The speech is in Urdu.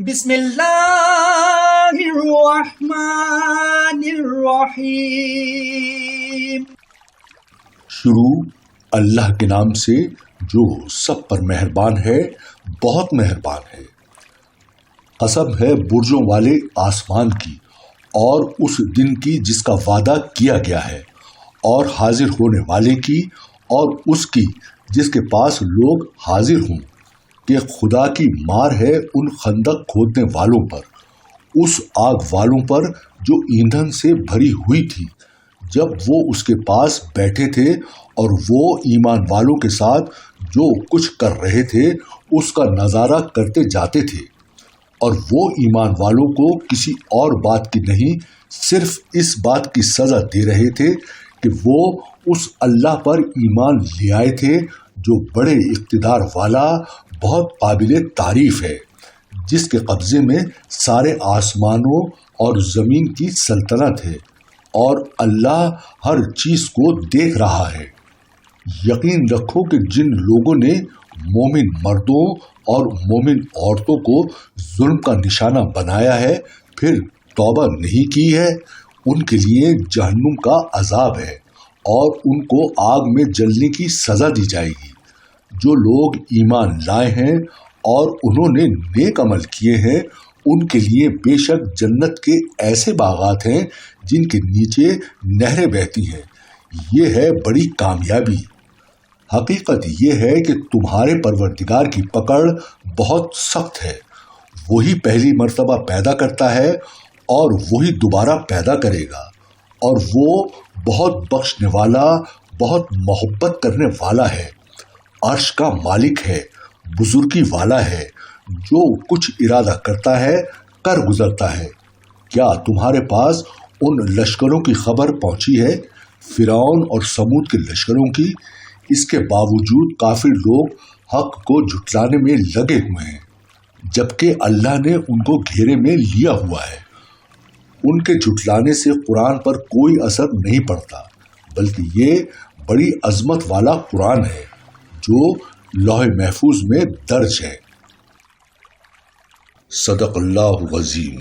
بسم اللہ الرحمن الرحیم۔ شروع اللہ کے نام سے جو سب پر مہربان ہے، بہت مہربان ہے۔ قسم ہے برجوں والے آسمان کی اور اس دن کی جس کا وعدہ کیا گیا ہے، اور حاضر ہونے والے کی اور اس کی جس کے پاس لوگ حاضر ہوں، کہ خدا کی مار ہے ان خندق کھودنے والوں پر، اس آگ والوں پر جو ایندھن سے بھری ہوئی تھی، جب وہ اس کے پاس بیٹھے تھے اور وہ ایمان والوں کے ساتھ جو کچھ کر رہے تھے اس کا نظارہ کرتے جاتے تھے، اور وہ ایمان والوں کو کسی اور بات کی نہیں، صرف اس بات کی سزا دے رہے تھے کہ وہ اس اللہ پر ایمان لے آئے تھے جو بڑے اقتدار والا، بہت قابل تعریف ہے، جس کے قبضے میں سارے آسمانوں اور زمین کی سلطنت ہے، اور اللہ ہر چیز کو دیکھ رہا ہے۔ یقین رکھو کہ جن لوگوں نے مومن مردوں اور مومن عورتوں کو ظلم کا نشانہ بنایا ہے پھر توبہ نہیں کی ہے، ان کے لیے جہنم کا عذاب ہے اور ان کو آگ میں جلنے کی سزا دی جائے گی۔ جو لوگ ایمان لائے ہیں اور انہوں نے نیک عمل کیے ہیں، ان کے لیے بے شک جنت کے ایسے باغات ہیں جن کے نیچے نہریں بہتی ہیں، یہ ہے بڑی کامیابی۔ حقیقت یہ ہے کہ تمہارے پروردگار کی پکڑ بہت سخت ہے، وہی پہلی مرتبہ پیدا کرتا ہے اور وہی دوبارہ پیدا کرے گا، اور وہ بہت بخشنے والا، بہت محبت کرنے والا ہے، عرش کا مالک ہے، بزرگی والا ہے، جو کچھ ارادہ کرتا ہے کر گزرتا ہے۔ کیا تمہارے پاس ان لشکروں کی خبر پہنچی ہے، فرعون اور سمود کے لشکروں کی؟ اس کے باوجود کافر لوگ حق کو جھٹلانے میں لگے ہوئے ہیں، جبکہ اللہ نے ان کو گھیرے میں لیا ہوا ہے۔ ان کے جھٹلانے سے قرآن پر کوئی اثر نہیں پڑتا، بلکہ یہ بڑی عظمت والا قرآن ہے جو لوح محفوظ میں درج ہے۔ صدق اللہ العظیم۔